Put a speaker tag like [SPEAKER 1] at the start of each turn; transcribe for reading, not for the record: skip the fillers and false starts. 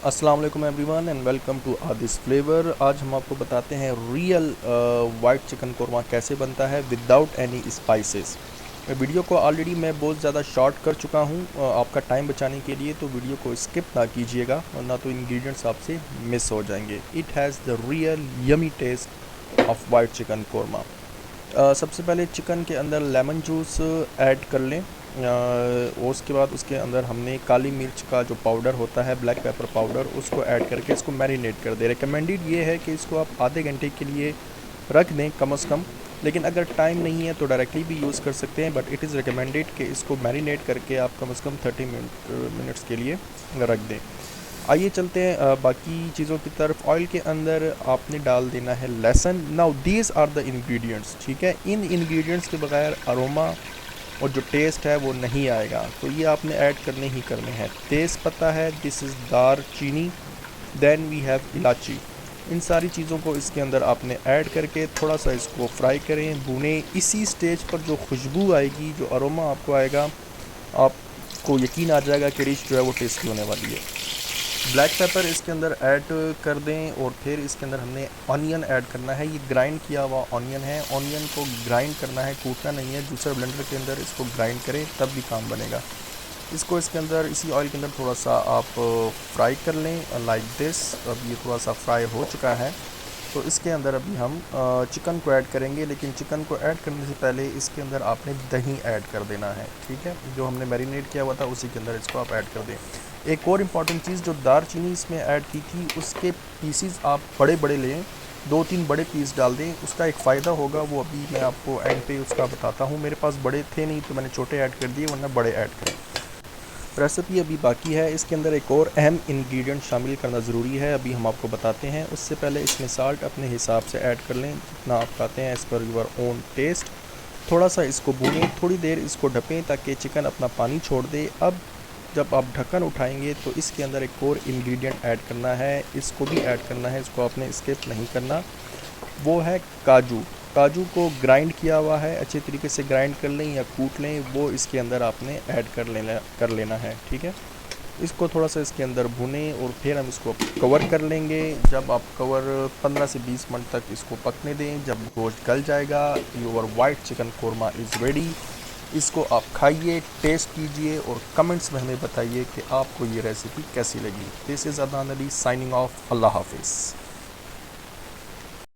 [SPEAKER 1] अस्सलाम वालेकुम everyone and welcome to Aadi's flavour. आज हम आपको बताते हैं रियल वाइट चिकन कोरमा कैसे बनता है विदाउट एनी स्पाइसेस। वीडियो को ऑलरेडी मैं बहुत ज़्यादा शॉर्ट कर चुका हूँ आपका टाइम बचाने के लिए, तो वीडियो को स्किप ना कीजिएगा वरना तो इंग्रेडिएंट्स आपसे मिस हो जाएंगे। It has the real yummy taste of white chicken korma. सबसे पहले चिकन के अंदर लेमन जूस ऐड कर लें और उसके बाद उसके अंदर हमने काली मिर्च का जो पाउडर होता है, ब्लैक पेपर पाउडर, उसको ऐड करके इसको मैरिनेट कर दें। रिकमेंडेड ये है कि इसको आप आधे घंटे के लिए रख दें कम से कम, लेकिन अगर टाइम नहीं है तो डायरेक्टली भी यूज़ कर सकते हैं, बट इट इज़ रिकमेंडेड कि इसको मैरिनेट करके आप कम से कम 30 मिनट्स के लिए रख दें। आइए चलते हैं बाकी चीज़ों की तरफ। ऑयल के अंदर आपने डाल देना है लहसुन। Now these are the ingredients, ठीक है। इन इंग्रेडिएंट्स के बगैर अरोमा और जो टेस्ट है वो नहीं आएगा, तो ये आपने ऐड करने ही करने हैं। तेज़ पत्ता है, दिस इज़ दार चीनी, देन वी हैव इलायची। इन सारी चीज़ों को इसके अंदर आपने ऐड करके थोड़ा सा इसको फ्राई करें, भुनें। इसी स्टेज पर जो खुशबू आएगी, जो अरोमा आपको आएगा, आपको यकीन आ जाएगा कि डिश जो है वो टेस्टी होने वाली है। ब्लैक पेपर इसके अंदर ऐड कर दें और फिर इसके अंदर हमने ऑनियन ऐड करना है। ये ग्राइंड किया हुआ ऑनियन है, ऑनियन को ग्राइंड करना है, कूटना नहीं है। जूसर ब्लेंडर के अंदर इसको ग्राइंड करें तब भी काम बनेगा। इसको इसके अंदर इसी ऑयल के अंदर थोड़ा सा आप फ्राई कर लें लाइक दिस। अब ये थोड़ा सा फ्राई हो चुका है, तो इसके अंदर अभी हम चिकन को ऐड करेंगे, लेकिन चिकन को ऐड करने से पहले इसके अंदर आपने दही ऐड कर देना है, ठीक है। जो हमने मैरिनेट किया हुआ था उसी के अंदर इसको आप ऐड कर दें। एक और इम्पॉर्टेंट चीज़, जो दार चीनी इसमें ऐड की थी उसके पीसीज आप बड़े बड़े लें, 2-3 बड़े पीस डाल दें। उसका एक फ़ायदा होगा, वो अभी मैं आपको एंड पे उसका बताता हूँ। मेरे पास बड़े थे नहीं तो मैंने छोटे ऐड कर दिए, वरना बड़े ऐड करें। रेसिपी अभी बाकी है। इसके अंदर एक और अहम इंग्रेडिएंट शामिल करना ज़रूरी है, अभी हम आपको बताते हैं। उससे पहले इसमें साल्ट अपने हिसाब से ऐड कर लें, जितना आप खाते हैं as per your own test. थोड़ा सा इसको भूनें, थोड़ी देर इसको ढकें ताकि चिकन अपना पानी छोड़ दे। अब जब आप ढक्कन उठाएंगे तो इसके अंदर एक और इंग्रेडिएंट ऐड करना है, इसको भी ऐड करना है, इसको आपने स्किप नहीं करना। वो है काजू। काजू को ग्राइंड किया हुआ है, अच्छे तरीके से ग्राइंड कर लें या कूट लें, वो इसके अंदर आपने ऐड कर लेना है, ठीक है। इसको थोड़ा सा इसके अंदर भुनें और फिर हम इसको कवर कर लेंगे। जब आप कवर 15 से 20 मिनट तक इसको पकने दें, जब गोश्त गल जाएगा, your white chicken korma is ready. इसको आप खाइए, टेस्ट कीजिए और कमेंट्स में हमें बताइए कि आपको ये रेसिपी कैसी लगी। This is Adnan Ali signing off. अल्लाह हाफिज़।